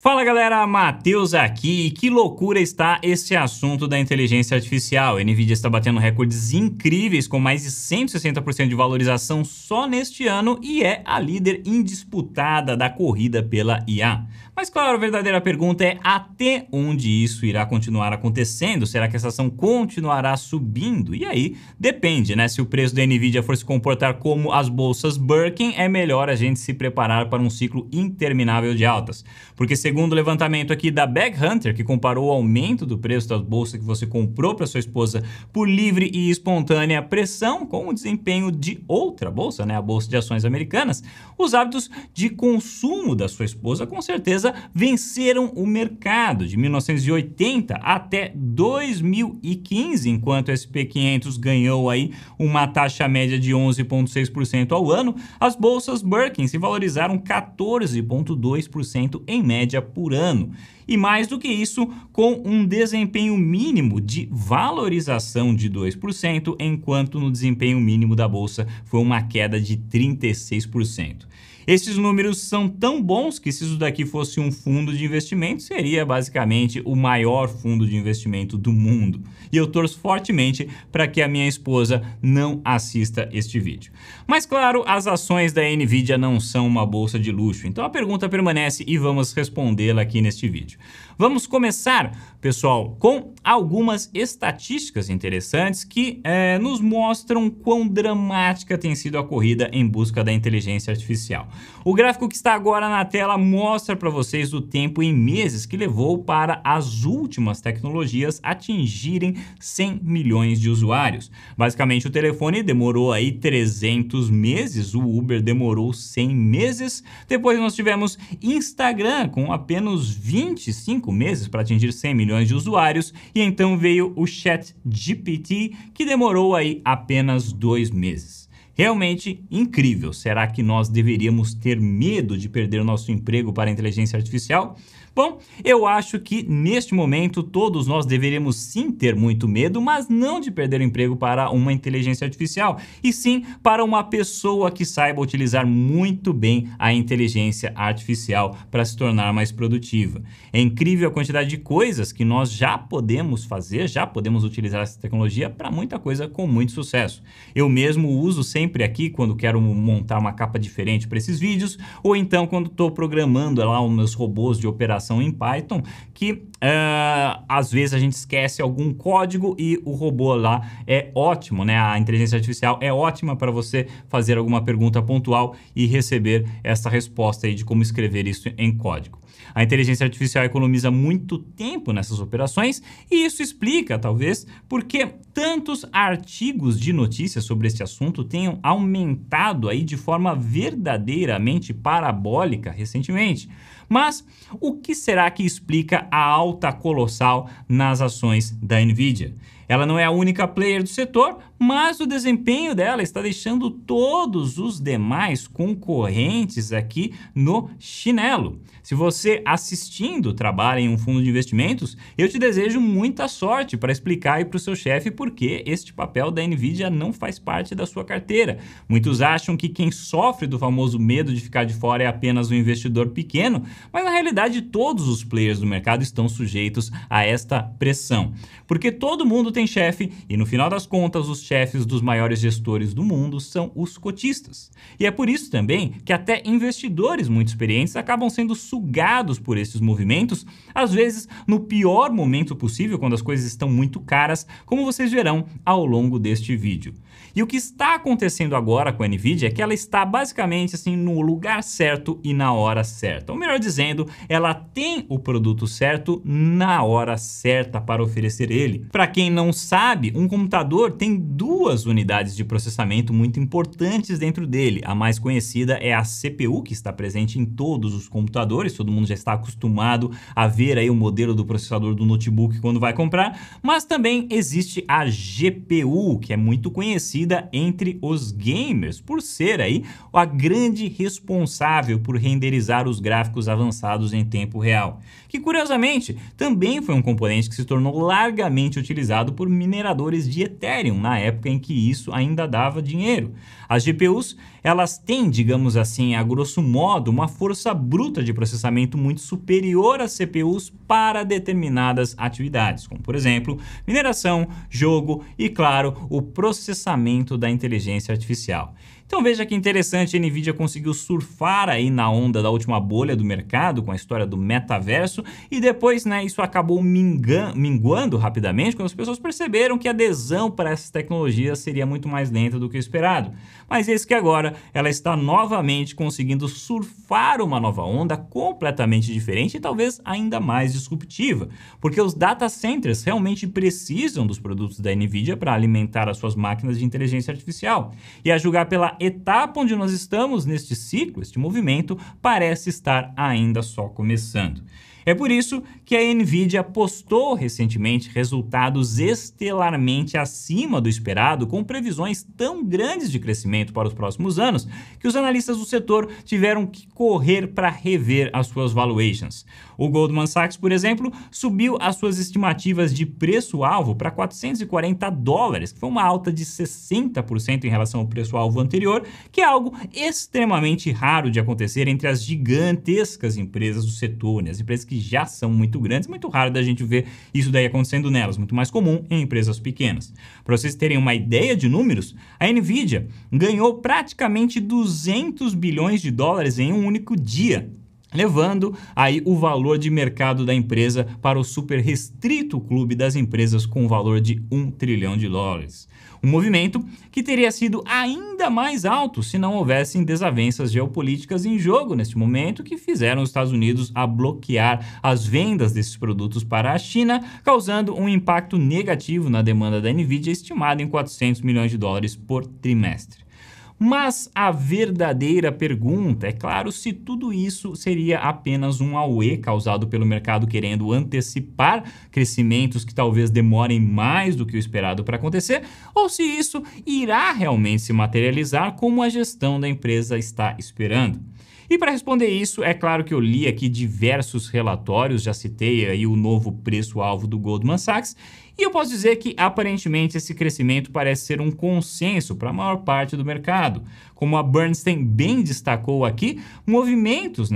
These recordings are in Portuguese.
Fala galera, Matheus aqui. Que loucura está esse assunto da inteligência artificial. A Nvidia está batendo recordes incríveis com mais de 160% de valorização só neste ano e é a líder indisputada da corrida pela IA. Mas claro, a verdadeira pergunta é até onde isso irá continuar acontecendo? Será que essa ação continuará subindo? E aí depende, né? Se o preço da Nvidia for se comportar como as bolsas Birkin, é melhor a gente se preparar para um ciclo interminável de altas. Porque segundo o levantamento aqui da Bag Hunter, que comparou o aumento do preço das bolsas que você comprou para sua esposa por livre e espontânea pressão com o desempenho de outra bolsa, né, a Bolsa de Ações Americanas, os hábitos de consumo da sua esposa com certeza venceram o mercado de 1980 até 2015, enquanto o S&P 500 ganhou aí uma taxa média de 11,6% ao ano, as bolsas Birkin se valorizaram 14,2% em média por ano. E mais do que isso, com um desempenho mínimo de valorização de 2%, enquanto no desempenho mínimo da bolsa foi uma queda de 36%. Esses números são tão bons que se isso daqui fosse um fundo de investimento, seria basicamente o maior fundo de investimento do mundo. E eu torço fortemente para que a minha esposa não assista este vídeo. Mas claro, as ações da Nvidia não são uma bolsa de luxo, então a pergunta permanece e vamos respondê-la aqui neste vídeo. Vamos começar, pessoal, com algumas estatísticas interessantes que nos mostram quão dramática tem sido a corrida em busca da inteligência artificial. O gráfico que está agora na tela mostra para vocês o tempo em meses que levou para as últimas tecnologias atingirem 100 milhões de usuários. Basicamente, o telefone demorou aí 300 meses, o Uber demorou 100 meses. Depois nós tivemos Instagram com apenas 25 meses para atingir 100 milhões de usuários e então veio o ChatGPT que demorou aí apenas 2 meses. Realmente incrível. Será que nós deveríamos ter medo de perder nosso emprego para a inteligência artificial? Bom, eu acho que neste momento todos nós deveríamos sim ter muito medo, mas não de perder o emprego para uma inteligência artificial, e sim para uma pessoa que saiba utilizar muito bem a inteligência artificial para se tornar mais produtiva. É incrível a quantidade de coisas que nós já podemos fazer, já podemos utilizar essa tecnologia para muita coisa com muito sucesso. Eu mesmo uso sempre aqui quando quero montar uma capa diferente para esses vídeos, ou então quando estou programando lá os meus robôs de operação em Python, que às vezes a gente esquece algum código e o robô lá é ótimo, né? A inteligência artificial é ótima para você fazer alguma pergunta pontual e receber essa resposta aí de como escrever isso em código. A inteligência artificial economiza muito tempo nessas operações e isso explica, talvez, porque tantos artigos de notícias sobre esse assunto tenham aumentado aí de forma verdadeiramente parabólica recentemente. Mas o que será que explica a alta colossal nas ações da Nvidia? Ela não é a única player do setor, mas o desempenho dela está deixando todos os demais concorrentes aqui no chinelo. Se você assistindo trabalha em um fundo de investimentos, eu te desejo muita sorte para explicar aí para o seu chefe por que este papel da Nvidia não faz parte da sua carteira. Muitos acham que quem sofre do famoso medo de ficar de fora é apenas um investidor pequeno, mas na realidade todos os players do mercado estão sujeitos a esta pressão. Porque todo mundo tem chefe e no final das contas os chefes dos maiores gestores do mundo são os cotistas. E é por isso também que até investidores muito experientes acabam sendo sugados por esses movimentos, às vezes no pior momento possível, quando as coisas estão muito caras, como vocês verão ao longo deste vídeo. E o que está acontecendo agora com a Nvidia é que ela está basicamente assim no lugar certo e na hora certa. Ou melhor dizendo, ela tem o produto certo na hora certa para oferecer ele. Para quem não sabe, um computador tem duas unidades de processamento muito importantes dentro dele. A mais conhecida é a CPU, que está presente em todos os computadores, todo mundo já está acostumado a ver aí o modelo do processador do notebook quando vai comprar, mas também existe a GPU, que é muito conhecida entre os gamers, por ser aí a grande responsável por renderizar os gráficos avançados em tempo real, que curiosamente também foi um componente que se tornou largamente utilizado por mineradores de Ethereum, na época em que isso ainda dava dinheiro. As GPUs, elas têm, digamos assim, a grosso modo, uma força bruta de processamento muito superior às CPUs para determinadas atividades, como, por exemplo, mineração, jogo e, claro, o processamento da inteligência artificial. Então veja que interessante, a Nvidia conseguiu surfar aí na onda da última bolha do mercado com a história do metaverso e depois, né, isso acabou minguando rapidamente quando as pessoas perceberam que a adesão para essas tecnologias seria muito mais lenta do que o esperado. Mas eis que agora ela está novamente conseguindo surfar uma nova onda completamente diferente e talvez ainda mais disruptiva, porque os data centers realmente precisam dos produtos da Nvidia para alimentar as suas máquinas de inteligência artificial. E a julgar pela etapa onde nós estamos neste ciclo, este movimento parece estar ainda só começando. É por isso que a Nvidia postou recentemente resultados estelarmente acima do esperado, com previsões tão grandes de crescimento para os próximos anos, que os analistas do setor tiveram que correr para rever as suas valuations. O Goldman Sachs, por exemplo, subiu as suas estimativas de preço-alvo para $440, que foi uma alta de 60% em relação ao preço-alvo anterior, que é algo extremamente raro de acontecer entre as gigantescas empresas do setor, né? As empresas que já são muito grandes, muito raro da gente ver isso daí acontecendo nelas, muito mais comum em empresas pequenas. Para vocês terem uma ideia de números, a Nvidia ganhou praticamente $200 bilhões em um único dia, levando aí o valor de mercado da empresa para o super restrito clube das empresas com valor de $1 trilhão. Um movimento que teria sido ainda mais alto se não houvessem desavenças geopolíticas em jogo neste momento que fizeram os Estados Unidos a bloquear as vendas desses produtos para a China, causando um impacto negativo na demanda da Nvidia, estimada em $400 milhões por trimestre. Mas a verdadeira pergunta é, claro, se tudo isso seria apenas um auê causado pelo mercado querendo antecipar crescimentos que talvez demorem mais do que o esperado para acontecer, ou se isso irá realmente se materializar como a gestão da empresa está esperando. E para responder isso, é claro que eu li aqui diversos relatórios, já citei aí o novo preço-alvo do Goldman Sachs, e eu posso dizer que, aparentemente, esse crescimento parece ser um consenso para a maior parte do mercado. Como a Bernstein bem destacou aqui, movimentos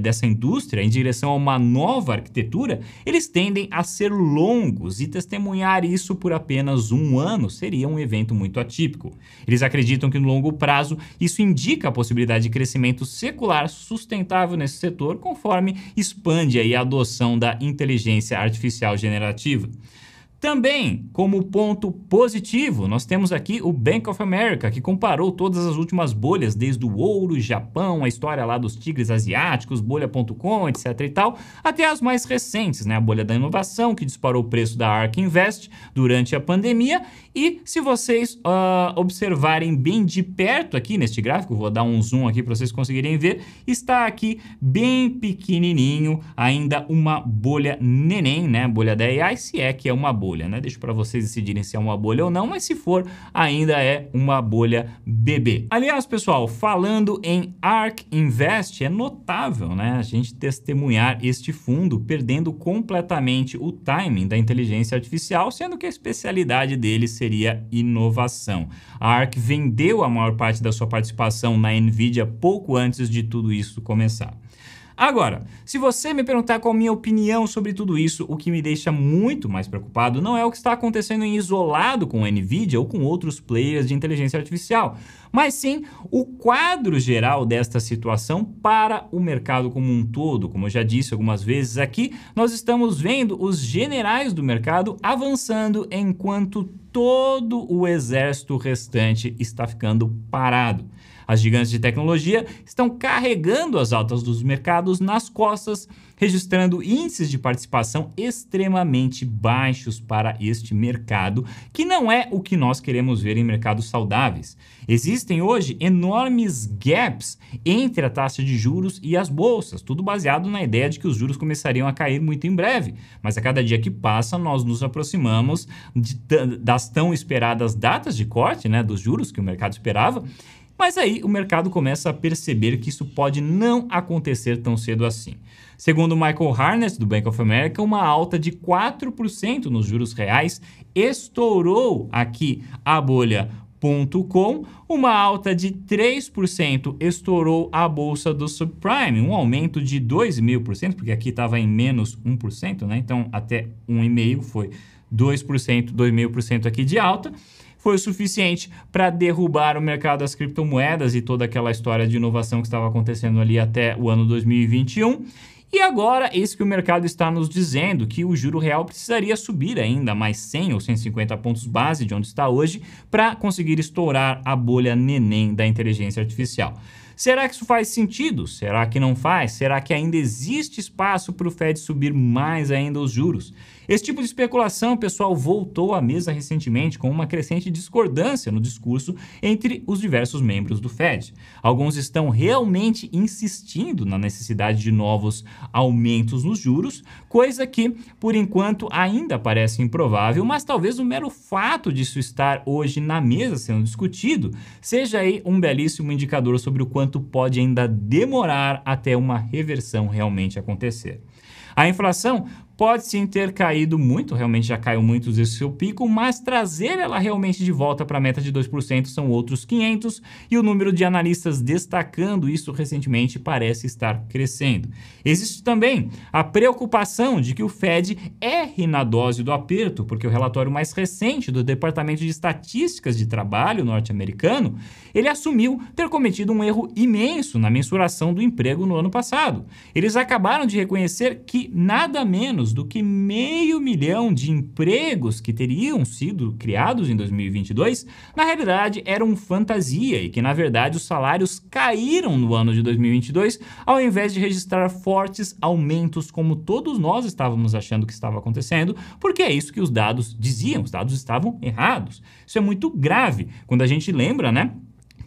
dessa indústria em direção a uma nova arquitetura, eles tendem a ser longos e testemunhar isso por apenas um ano seria um evento muito atípico. Eles acreditam que no longo prazo isso indica a possibilidade de crescimento secular sustentável nesse setor conforme expande aí a adoção da inteligência artificial generativa. Também, como ponto positivo, nós temos aqui o Bank of America, que comparou todas as últimas bolhas, desde o ouro, Japão, a história lá dos tigres asiáticos, bolha.com, etc e tal, até as mais recentes, né? A bolha da inovação, que disparou o preço da ARK Invest durante a pandemia. E se vocês observarem bem de perto aqui neste gráfico, vou dar um zoom aqui para vocês conseguirem ver, está aqui bem pequenininho, ainda uma bolha neném, né? Bolha da AI, se é que é uma bolha, né? Deixo para vocês decidirem se é uma bolha ou não, mas se for, ainda é uma bolha bebê. Aliás, pessoal, falando em ARK Invest, é notável, né, a gente testemunhar este fundo perdendo completamente o timing da inteligência artificial, sendo que a especialidade dele seria inovação. A ARK vendeu a maior parte da sua participação na Nvidia pouco antes de tudo isso começar. Agora, se você me perguntar qual a minha opinião sobre tudo isso, o que me deixa muito mais preocupado não é o que está acontecendo em isolado com a Nvidia ou com outros players de inteligência artificial, mas sim o quadro geral desta situação para o mercado como um todo. Como eu já disse algumas vezes aqui, nós estamos vendo os generais do mercado avançando enquanto todo o exército restante está ficando parado. As gigantes de tecnologia estão carregando as altas dos mercados nas costas, registrando índices de participação extremamente baixos para este mercado, que não é o que nós queremos ver em mercados saudáveis. Existem hoje enormes gaps entre a taxa de juros e as bolsas, tudo baseado na ideia de que os juros começariam a cair muito em breve. Mas a cada dia que passa, nós nos aproximamos das tão esperadas datas de corte, né, dos juros que o mercado esperava. Mas aí o mercado começa a perceber que isso pode não acontecer tão cedo assim. Segundo Michael Harnett, do Bank of America, uma alta de 4% nos juros reais estourou aqui a bolha.com, uma alta de 3% estourou a bolsa do subprime, um aumento de 2.000%, porque aqui estava em menos 1%, né? Então até 1,5% foi 2%, 2.000% aqui de alta. Foi o suficiente para derrubar o mercado das criptomoedas e toda aquela história de inovação que estava acontecendo ali até o ano 2021. E agora, eis que o mercado está nos dizendo que o juro real precisaria subir ainda mais 100 ou 150 pontos base de onde está hoje para conseguir estourar a bolha neném da inteligência artificial. Será que isso faz sentido? Será que não faz? Será que ainda existe espaço para o Fed subir mais ainda os juros? Esse tipo de especulação, pessoal, voltou à mesa recentemente com uma crescente discordância no discurso entre os diversos membros do Fed. Alguns estão realmente insistindo na necessidade de novos aumentos nos juros, coisa que, por enquanto, ainda parece improvável, mas talvez o mero fato disso estar hoje na mesa sendo discutido seja aí um belíssimo indicador sobre o quanto pode ainda demorar até uma reversão realmente acontecer. A inflação pode sim ter caído muito, realmente já caiu muito desse seu pico, mas trazer ela realmente de volta para a meta de 2% são outros 500, e o número de analistas destacando isso recentemente parece estar crescendo. Existe também a preocupação de que o Fed erre na dose do aperto, porque o relatório mais recente do Departamento de Estatísticas de Trabalho norte-americano, ele assumiu ter cometido um erro imenso na mensuração do emprego no ano passado. Eles acabaram de reconhecer que nada menos do que 500 mil de empregos que teriam sido criados em 2022, na realidade eram fantasia e que, na verdade, os salários caíram no ano de 2022, ao invés de registrar fortes aumentos como todos nós estávamos achando que estava acontecendo, porque é isso que os dados diziam, os dados estavam errados. Isso é muito grave quando a gente lembra, né?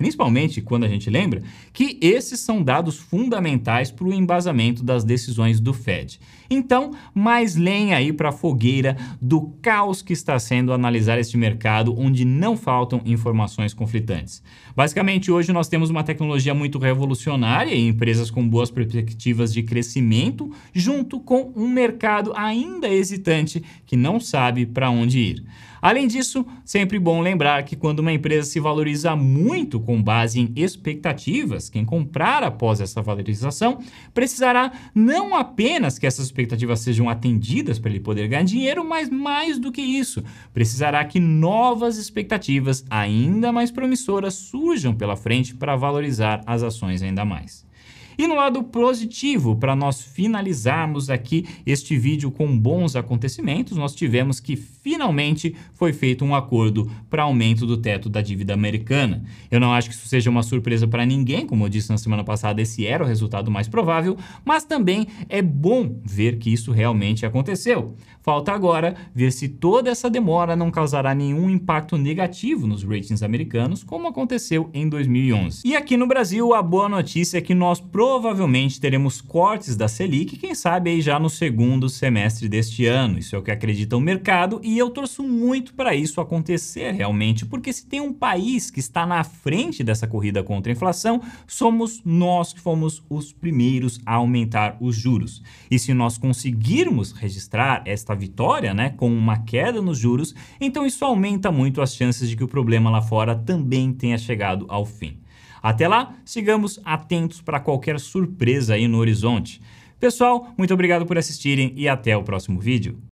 Principalmente quando a gente lembra que esses são dados fundamentais para o embasamento das decisões do Fed. Então, mais lenha aí para a fogueira do caos que está sendo analisar este mercado, onde não faltam informações conflitantes. Basicamente, hoje nós temos uma tecnologia muito revolucionária e empresas com boas perspectivas de crescimento, junto com um mercado ainda hesitante que não sabe para onde ir. Além disso, sempre bom lembrar que quando uma empresa se valoriza muito com base em expectativas, quem comprar após essa valorização precisará não apenas que essas expectativas sejam atendidas para ele poder ganhar dinheiro, mas mais do que isso, precisará que novas expectativas ainda mais promissoras surjam pela frente para valorizar as ações ainda mais. E no lado positivo, para nós finalizarmos aqui este vídeo com bons acontecimentos, nós tivemos que finalmente foi feito um acordo para aumento do teto da dívida americana. Eu não acho que isso seja uma surpresa para ninguém, como eu disse na semana passada, esse era o resultado mais provável, mas também é bom ver que isso realmente aconteceu. Falta agora ver se toda essa demora não causará nenhum impacto negativo nos ratings americanos, como aconteceu em 2011. E aqui no Brasil, a boa notícia é que nós provavelmente teremos cortes da Selic, quem sabe aí já no segundo semestre deste ano. Isso é o que acredita o mercado e eu torço muito para isso acontecer realmente, porque se tem um país que está na frente dessa corrida contra a inflação, somos nós que fomos os primeiros a aumentar os juros. E se nós conseguirmos registrar esta vitória, né, com uma queda nos juros, então isso aumenta muito as chances de que o problema lá fora também tenha chegado ao fim. Até lá, sigamos atentos para qualquer surpresa aí no horizonte. Pessoal, muito obrigado por assistirem e até o próximo vídeo.